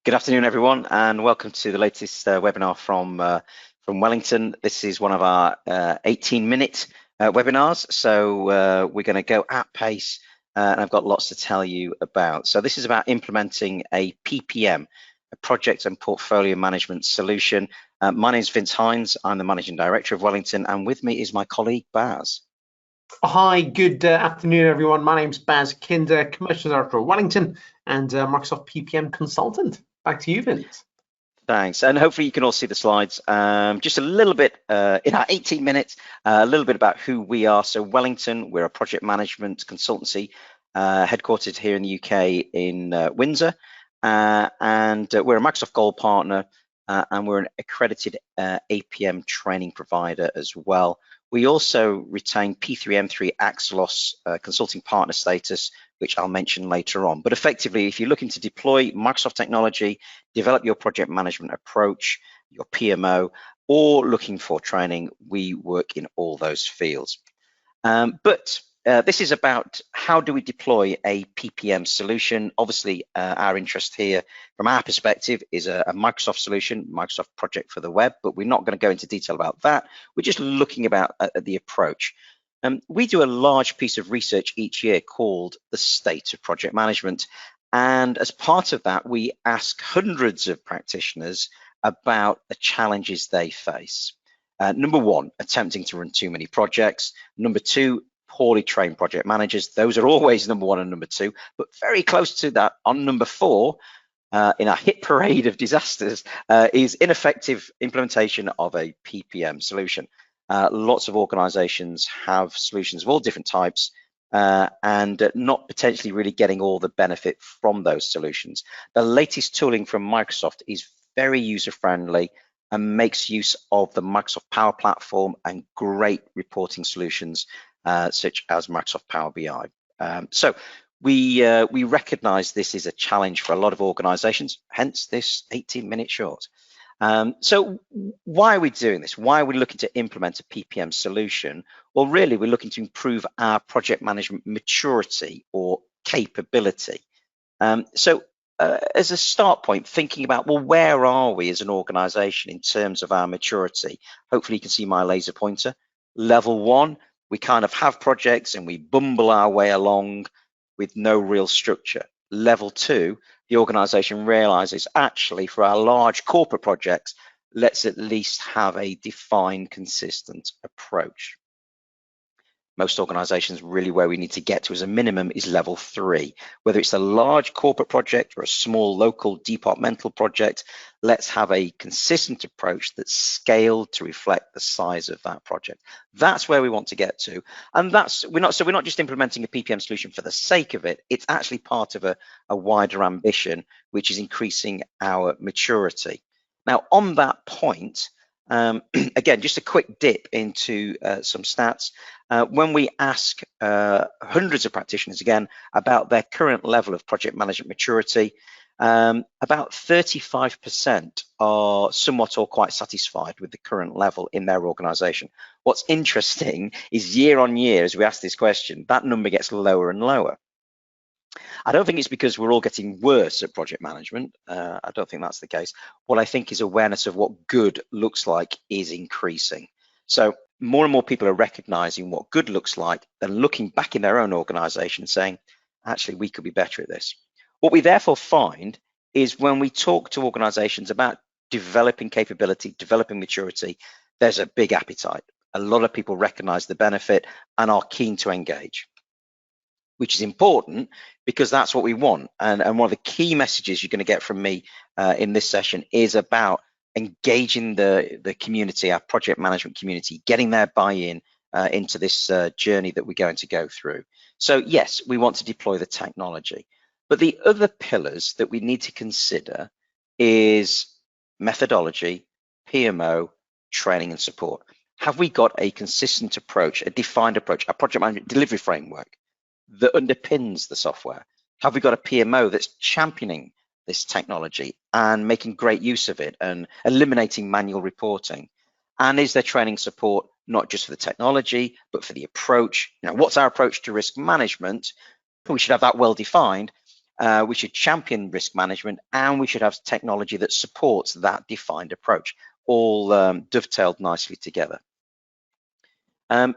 Good afternoon, everyone, and welcome to the latest webinar from Wellington. This is one of our 18-minute webinars, so we're going to go at pace, and I've got lots to tell you about. So this is about implementing a PPM, a project and portfolio management solution. My name is Vince Hines. I'm the Managing Director of Wellington, and with me is my colleague, Baz. Hi, good afternoon, everyone. My name's Baz Kinder, Commercial Director of Wellington and Microsoft PPM Consultant. Back to you, Vince. Thanks, and hopefully you can all see the slides. Just a little bit, in our 18 minutes, a little bit about who we are. So Wellington, we're a project management consultancy headquartered here in the UK in Windsor, and we're a Microsoft Gold partner, and we're an accredited APM training provider as well. We also retain P3M3 Axelos consulting partner status, which I'll mention later on. But effectively, if you're looking to deploy Microsoft technology, develop your project management approach, your PMO, or looking for training, we work in all those fields. This is about how do we deploy a PPM solution. Obviously, our interest here from our perspective is a Microsoft solution, Microsoft project for the web, but we're not going to go into detail about that. We're just looking about the approach. We do a large piece of research each year called the State of Project Management. And as part of that, we ask hundreds of practitioners about the challenges they face. Number one, attempting to run too many projects. Number two, poorly trained project managers. Those are always number one and number two, but very close to that on number four, in our hit parade of disasters, is ineffective implementation of a PPM solution. Lots of organizations have solutions of all different types, and not potentially really getting all the benefit from those solutions. The latest tooling from Microsoft is very user-friendly and makes use of the Microsoft Power Platform and great reporting solutions such as Microsoft Power BI. So we recognize this is a challenge for a lot of organizations, hence this 18-minute short. So why are we doing this? Why are we looking to implement a PPM solution? Well, really, we're looking to improve our project management maturity or capability. As a start point, thinking about, well, where are we as an organization in terms of our maturity? Hopefully you can see my laser pointer. Level one, we kind of have projects and we bumble our way along with no real structure. Level two, the organization realizes actually for our large corporate projects, let's at least have a defined, consistent approach. Most organizations, really where we need to get to as a minimum is level three. Whether it's a large corporate project or a small local departmental project, let's have a consistent approach that's scaled to reflect the size of that project. That's where we want to get to. And we're not just implementing a PPM solution for the sake of it. It's actually part of a wider ambition, which is increasing our maturity. Now, on that point, again, just a quick dip into some stats. When we ask hundreds of practitioners, again, about their current level of project management maturity, about 35% are somewhat or quite satisfied with the current level in their organization. What's interesting is year on year, as we ask this question, that number gets lower and lower. I don't think it's because we're all getting worse at project management. I don't think that's the case. What I think is awareness of what good looks like is increasing. So more and more people are recognizing what good looks like and looking back in their own organization saying, actually, we could be better at this. What we therefore find is when we talk to organizations about developing capability, developing maturity, there's a big appetite. A lot of people recognize the benefit and are keen to engage, which is important because that's what we want. And one of the key messages you're going to get from me in this session is about engaging the community, our project management community, getting their buy-in into this journey that we're going to go through. So yes, we want to deploy the technology, but the other pillars that we need to consider is methodology, PMO, training and support. Have we got a consistent approach, a defined approach, a project management delivery framework that underpins the software? Have we got a PMO that's championing this technology and making great use of it and eliminating manual reporting? And is there training support, not just for the technology, but for the approach? You know, what's our approach to risk management? We should have that well defined. We should champion risk management, and we should have technology that supports that defined approach, all dovetailed nicely together.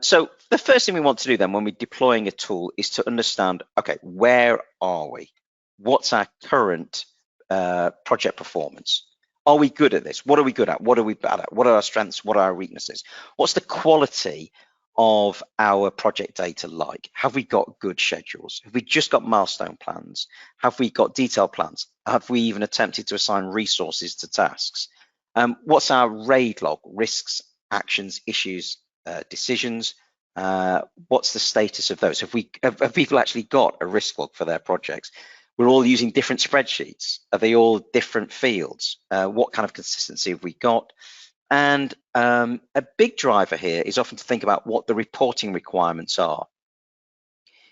So the first thing we want to do then when we're deploying a tool is to understand, okay, where are we? What's our current project performance? Are we good at this? What are we good at? What are we bad at? What are our strengths? What are our weaknesses? What's the quality of our project data like? Have we got good schedules? Have we just got milestone plans? Have we got detailed plans? Have we even attempted to assign resources to tasks? What's our RAID log? Risks, actions, issues, decisions. What's the status of those? Have people actually got a risk log for their projects? We're all using different spreadsheets. Are they all different fields? What kind of consistency have we got? And a big driver here is often to think about what the reporting requirements are.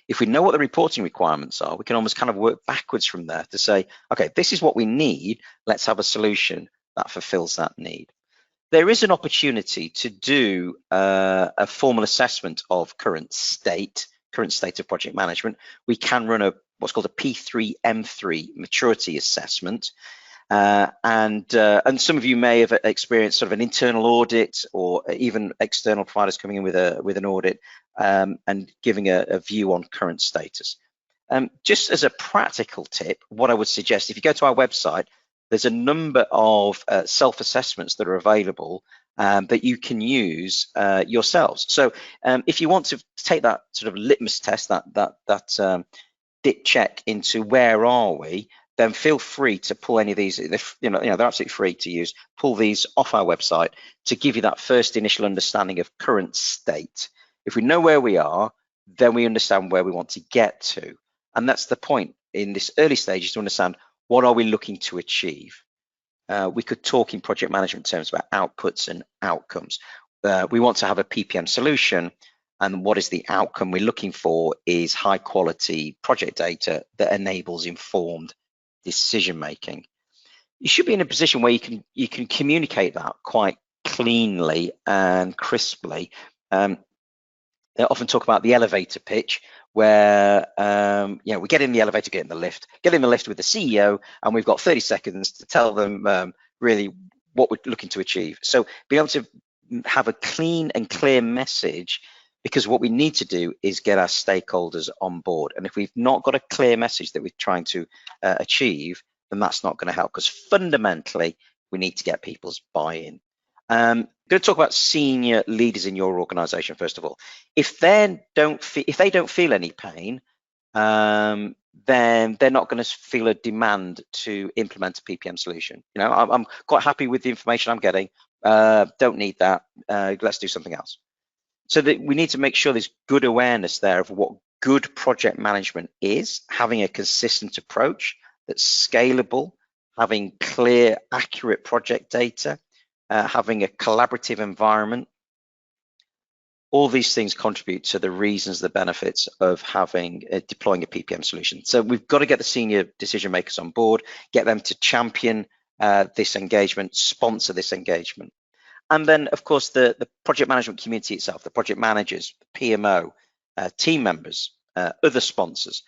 If we know what the reporting requirements are, we can almost kind of work backwards from there to say, okay, this is what we need. Let's have a solution that fulfills that need. There is an opportunity to do a formal assessment of current state of project management. We can run what's called a P3M3 maturity assessment. And some of you may have experienced sort of an internal audit, or even external providers coming in with an audit and giving a view on current status. Just as a practical tip, what I would suggest, if you go to our website, there's a number of self-assessments that are available that you can use yourselves. So if you want to take that sort of litmus test, that dip check into where are we, then feel free to pull any of these. They're absolutely free to use. Pull these off our website to give you that first initial understanding of current state. If we know where we are, then we understand where we want to get to, and that's the point in this early stage, is to understand what are we looking to achieve. We could talk in project management terms about outputs and outcomes. We want to have a PPM solution, and what is the outcome we're looking for is high quality project data that enables informed decision making. You should be in a position where you can communicate that quite cleanly and crisply. They often talk about the elevator pitch, where we get in the elevator, get in the lift with the CEO, and we've got 30 seconds to tell them really what we're looking to achieve. So be able to have a clean and clear message, because what we need to do is get our stakeholders on board. And if we've not got a clear message that we're trying to achieve, then that's not going to help, because fundamentally we need to get people's buy-in. I'm going to talk about senior leaders in your organization first of all. If they don't feel any pain, then they're not going to feel a demand to implement a PPM solution. I'm quite happy with the information I'm getting. Don't need that. Let's do something else. So that we need to make sure there's good awareness there of what good project management is, having a consistent approach that's scalable, having clear, accurate project data, having a collaborative environment. All these things contribute to the reasons, the benefits of deploying a PPM solution. So we've got to get the senior decision makers on board, get them to champion this engagement, sponsor this engagement. And then, of course, the project management community itself, the project managers, PMO, team members, other sponsors,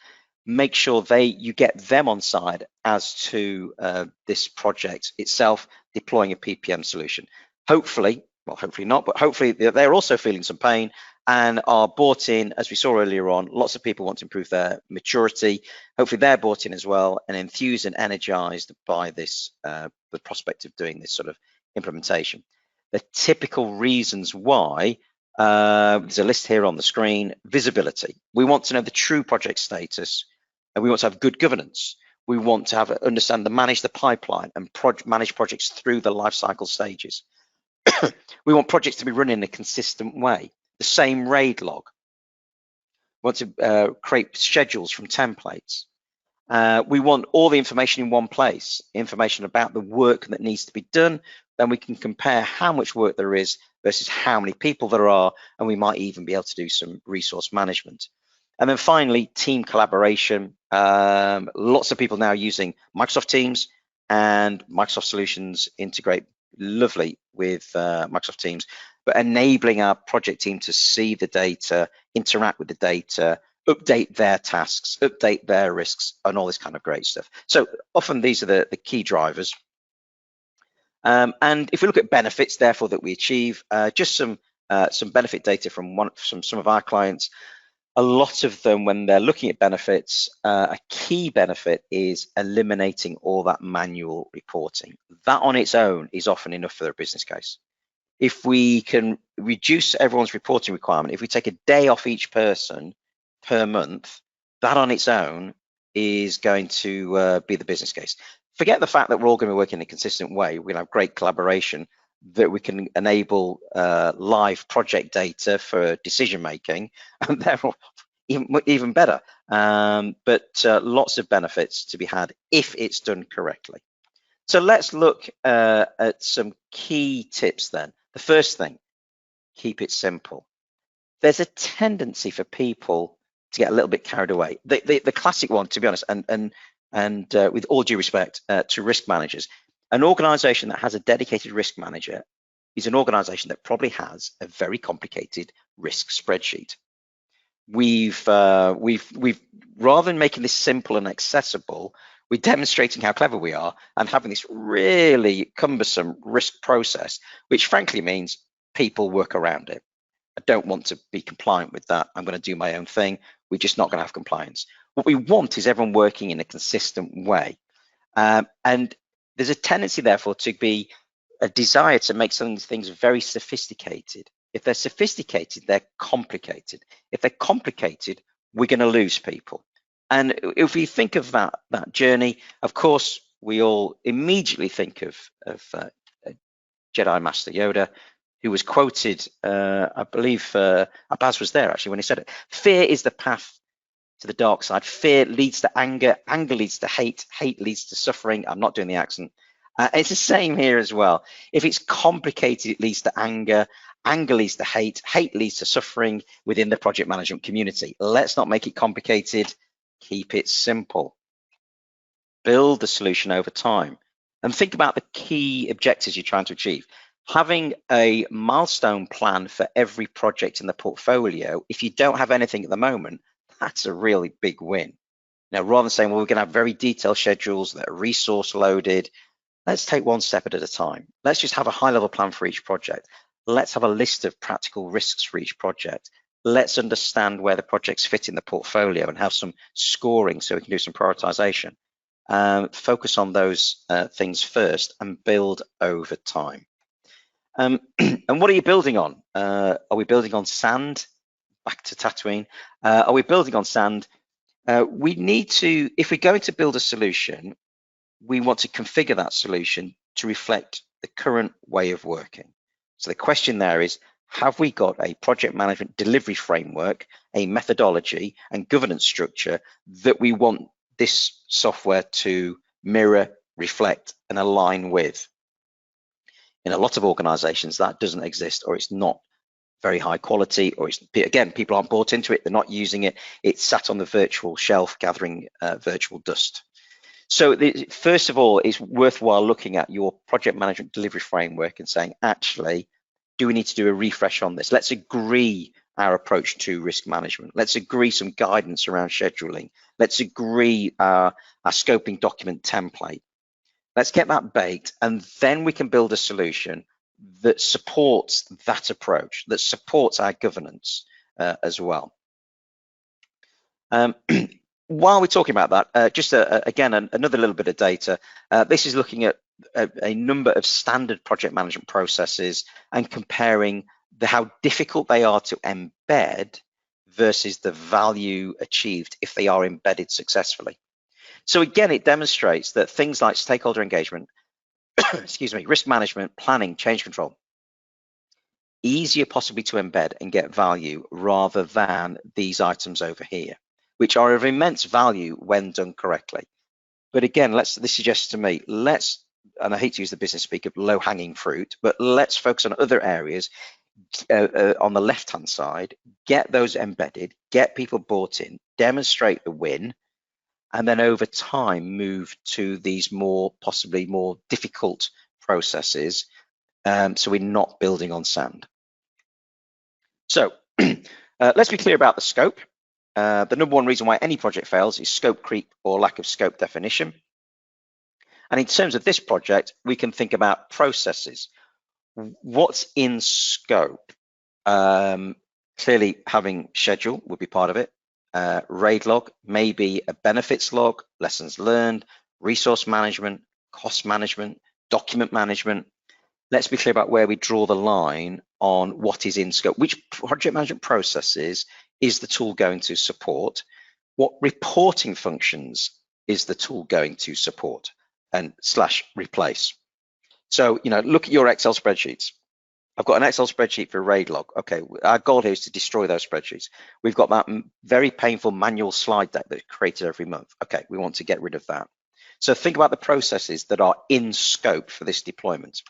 make sure you get them on side as to this project itself, deploying a PPM solution. Hopefully not, but hopefully they're also feeling some pain and are bought in. As we saw earlier on, lots of people want to improve their maturity. Hopefully they're bought in as well and enthused and energized by this, the prospect of doing this sort of implementation. The typical reasons why, there's a list here on the screen. Visibility. We want to know the true project status, and we want to have good governance. We want to manage the pipeline and manage projects through the life cycle stages. We want projects to be run in a consistent way. The same RAID log. We want to create schedules from templates. We want all the information in one place, information about the work that needs to be done. Then we can compare how much work there is versus how many people there are, and we might even be able to do some resource management. And then finally, team collaboration. Lots of people now using Microsoft Teams, and Microsoft Solutions integrate lovely with Microsoft Teams, but enabling our project team to see the data, interact with the data, update their tasks, update their risks, and all this kind of great stuff. So often these are the key drivers. And if we look at benefits, therefore, that we achieve, just some benefit data from some of our clients. A lot of them, when they're looking at benefits, a key benefit is eliminating all that manual reporting. That on its own is often enough for their business case. If we can reduce everyone's reporting requirement, if we take a day off each person per month, that on its own is going to be the business case. Forget the fact that we're all going to be working in a consistent way. We're going to have great collaboration, that we can enable live project data for decision making, and therefore even better. But lots of benefits to be had if it's done correctly. So let's look at some key tips then. The first thing, keep it simple. There's a tendency for people to get a little bit carried away. The classic one, to be honest, and with all due respect to risk managers, an organization that has a dedicated risk manager is an organization that probably has a very complicated risk spreadsheet. We've rather than making this simple and accessible, we're demonstrating how clever we are and having this really cumbersome risk process, which frankly means people work around it. I don't want to be compliant with that. I'm going to do my own thing. We're just not going to have compliance. What we want is everyone working in a consistent way. And there's a tendency, therefore, to be a desire to make some of these things very sophisticated. If they're sophisticated, they're complicated. If they're complicated, we're going to lose people. And if we think of that journey, of course, we all immediately think of Jedi Master Yoda, who was quoted, I believe Abbas was there actually when he said it. Fear is the path to the dark side. Fear leads to anger. Anger leads to hate. Hate leads to suffering. I'm not doing the accent. It's the same here as well. If it's complicated, it leads to anger. Anger leads to hate. Hate leads to suffering within the project management community. Let's not make it complicated. Keep it simple. Build the solution over time. And think about the key objectives you're trying to achieve. Having a milestone plan for every project in the portfolio, if you don't have anything at the moment, that's a really big win. Now, rather than saying, well, we're going to have very detailed schedules that are resource loaded, let's take one step at a time. Let's just have a high-level plan for each project. Let's have a list of practical risks for each project. Let's understand where the projects fit in the portfolio and have some scoring so we can do some prioritization. Focus on those things first and build over time. And what are you building on? Are we building on sand? Back to Tatooine. Are we building on sand? We need to, if we're going to build a solution, we want to configure that solution to reflect the current way of working. So the question there is, have we got a project management delivery framework, a methodology and governance structure that we want this software to mirror, reflect and align with? In a lot of organizations that doesn't exist, or it's not very high quality, or it's, again, people aren't bought into it, they're not using it, it's sat on the virtual shelf gathering virtual dust. So first of all, it's worthwhile looking at your project management delivery framework and saying, actually, do we need to do a refresh on this? Let's agree our approach to risk management. Let's agree some guidance around scheduling. Let's agree our scoping document template. Let's get that baked, and then we can build a solution that supports that approach, that supports our governance as well. While we're talking about that, just again, another little bit of data. This is looking at a number of standard project management processes and comparing how difficult they are to embed versus the value achieved if they are embedded successfully. So again, it demonstrates that things like stakeholder engagement, excuse me, risk management, planning, change control, easier possibly to embed and get value rather than these items over here, which are of immense value when done correctly. But again, this suggests to me, and I hate to use the business speak of low-hanging fruit, but let's focus on other areas on the left-hand side, get those embedded, get people bought in, demonstrate the win, and then over time move to these possibly more difficult processes, so we're not building on sand. So let's be clear about the scope. the number one reason why any project fails is scope creep or lack of scope definition. And in terms of this project, we can think about processes. What's in scope? Clearly having schedule would be part of it. RAID log, maybe a benefits log, lessons learned, resource management, cost management, document management. Let's be clear about where we draw the line on what is in scope. Which project management processes is the tool going to support? What reporting functions is the tool going to support and / replace? So, look at your Excel spreadsheets. I've got an Excel spreadsheet for RAID log. Okay, our goal here is to destroy those spreadsheets. We've got that very painful manual slide deck that's created every month. Okay, we want to get rid of that. So think about the processes that are in scope for this deployment.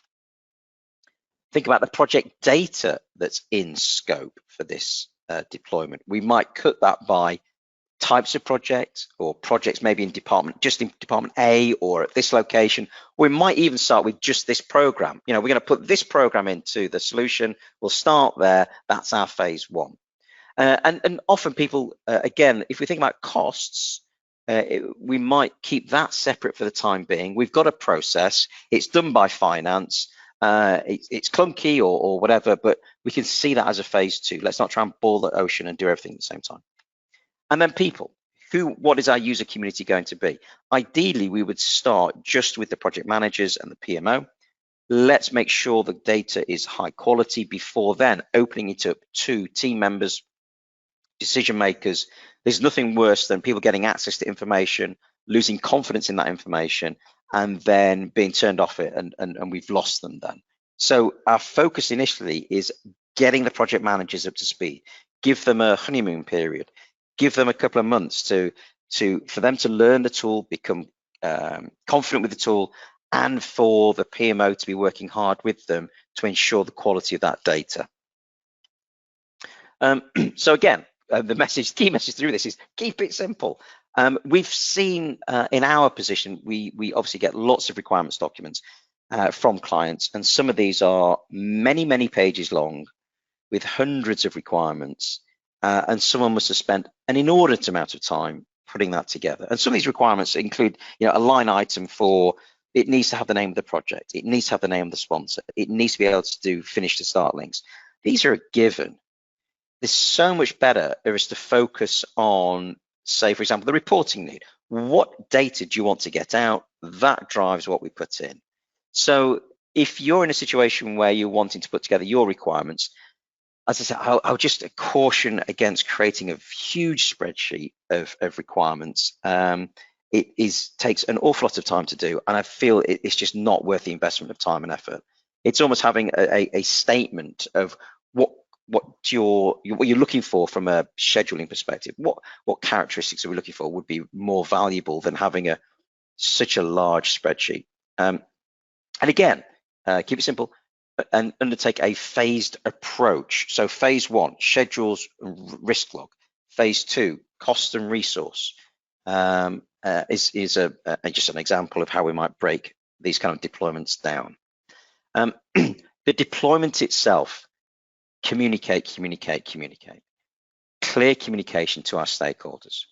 Think about the project data that's in scope for this deployment. We might cut that by types of projects or projects maybe in department A or at this location. We might even start with just this program. We're going to put this program into the solution. We'll start there. That's our phase one. And often people, again, if we think about costs, we might keep that separate for the time being. We've got a process. It's done by finance. It's clunky or whatever, but we can see that as a phase two. Let's not try and boil the ocean and do everything at the same time. And then people, what is our user community going to be? Ideally, we would start just with the project managers and the PMO. Let's make sure the data is high quality before then opening it up to team members, decision makers. There's nothing worse than people getting access to information, losing confidence in that information, and then being turned off it, and we've lost them then. So our focus initially is getting the project managers up to speed. Give them a honeymoon period. Give them a couple of months for them to learn the tool, become confident with the tool, and for the PMO to be working hard with them to ensure the quality of that data. So again, the key message through this is keep it simple. We've seen in our position, we obviously get lots of requirements documents from clients, and some of these are many, many pages long with hundreds of requirements. And someone must have spent an inordinate amount of time putting that together. And some of these requirements include, a line item for it needs to have the name of the project. It needs to have the name of the sponsor. It needs to be able to do finish to start links. These are a given. There's so much better is to focus on, say, for example, the reporting need. What data do you want to get out? That drives what we put in. So if you're in a situation where you're wanting to put together your requirements, as I said, I'll just caution against creating a huge spreadsheet of requirements. It takes an awful lot of time to do, and I feel it's just not worth the investment of time and effort. It's almost having a statement of what you're looking for from a scheduling perspective. What characteristics are we looking for would be more valuable than having such a large spreadsheet. And again, keep it simple and undertake a phased approach. So phase one, schedules, risk log. Phase two, cost and resource, is just an example of how we might break these kind of deployments down. The deployment itself, communicate. Clear communication to our stakeholders.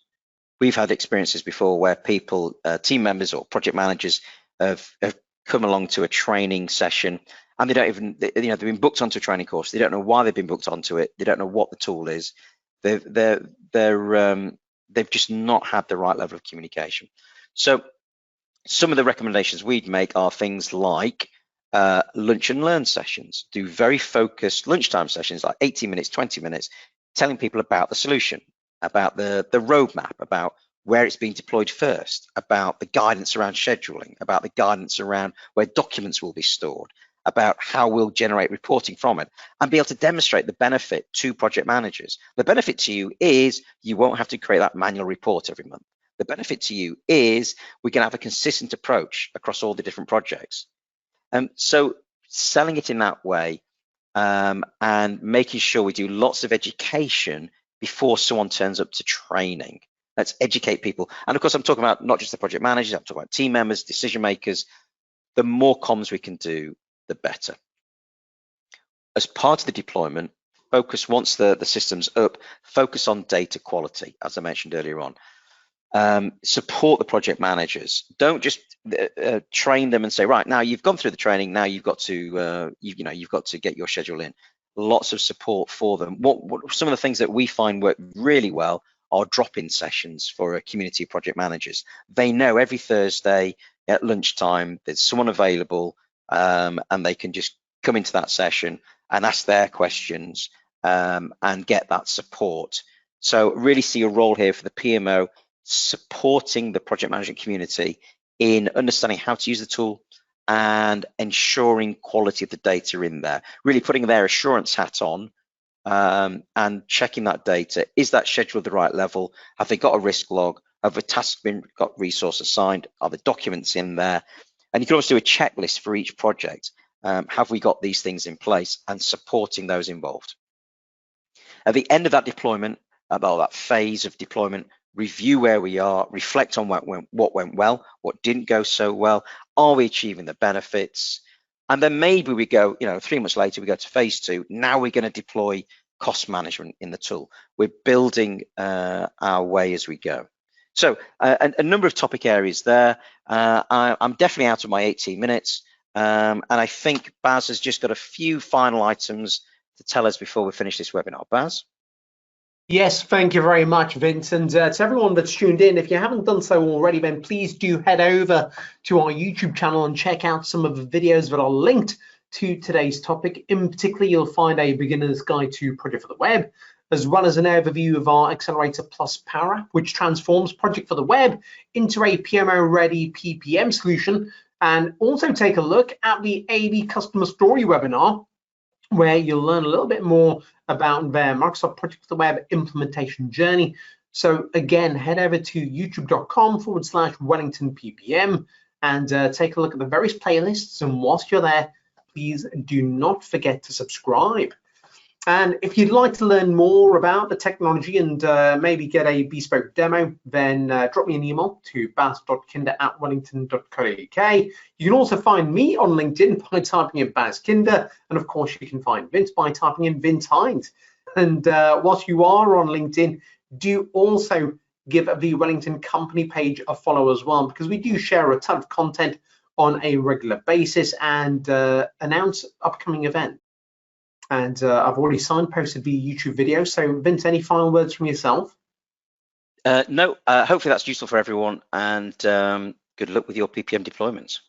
We've had experiences before where people, team members or project managers have come along to a training session, and they don't even, they've been booked onto a training course. They don't know why they've been booked onto it. They don't know what the tool is. They've just not had the right level of communication. So some of the recommendations we'd make are things like lunch and learn sessions. Do very focused lunchtime sessions, like 18 minutes, 20 minutes, telling people about the solution, about the roadmap, about where it's being deployed first, about the guidance around scheduling, about the guidance around where documents will be stored, about how we'll generate reporting from it, and be able to demonstrate the benefit to project managers. The benefit to you is you won't have to create that manual report every month. The benefit to you is we can have a consistent approach across all the different projects. So selling it in that way, and making sure we do lots of education before someone turns up to training. Let's educate people. And of course, I'm talking about not just the project managers, I'm talking about team members, decision makers. The more comms we can do, the better. As part of the deployment, focus once the system's up, focus on data quality, as I mentioned earlier on. Support the project managers. Don't just train them and say, right, now you've gone through the training, now you've got to you've got to get your schedule in. Lots of support for them. What some of the things that we find work really well are drop-in sessions for community project managers. They know every Thursday at lunchtime there's someone available, and they can just come into that session and ask their questions and get that support. So really see a role here for the PMO supporting the project management community in understanding how to use the tool and ensuring quality of the data in there, really putting their assurance hat on and checking that data. Is that schedule at the right level? Have they got a risk log? Have the tasks got resource assigned? Are the documents in there? And you can also do a checklist for each project. Have we got these things in place, and supporting those involved. At the end of that deployment, about that phase of deployment, review where we are, reflect on what went well, what didn't go so well. Are we achieving the benefits? And then maybe we go, 3 months later, we go to phase 2. Now we're going to deploy cost management in the tool. We're building our way as we go. So a number of topic areas there. I'm definitely out of my 18 minutes. And I think Baz has just got a few final items to tell us before we finish this webinar. Baz? Yes, thank you very much, Vince. And to everyone that's tuned in, if you haven't done so already, then please do head over to our YouTube channel and check out some of the videos that are linked to today's topic. In particular, you'll find a beginner's guide to Project for the Web, as well as an overview of our Accelerator Plus Power App, which transforms Project for the Web into a PMO-ready PPM solution. And also take a look at the AB Customer Story webinar, where you'll learn a little bit more about their Microsoft Project for the Web implementation journey. So again, head over to youtube.com/Wellington PPM and take a look at the various playlists. And whilst you're there, please do not forget to subscribe. And if you'd like to learn more about the technology and maybe get a bespoke demo, then drop me an email to baz.kinder@wellington.co.uk. You can also find me on LinkedIn by typing in Baz Kinder, and of course you can find Vince by typing in Vince Hines. And whilst you are on LinkedIn, do also give the Wellington company page a follow as well, because we do share a ton of content on a regular basis and announce upcoming events. And I've already signposted the YouTube video. So Vince, any final words from yourself? No, hopefully that's useful for everyone, and good luck with your PPM deployments.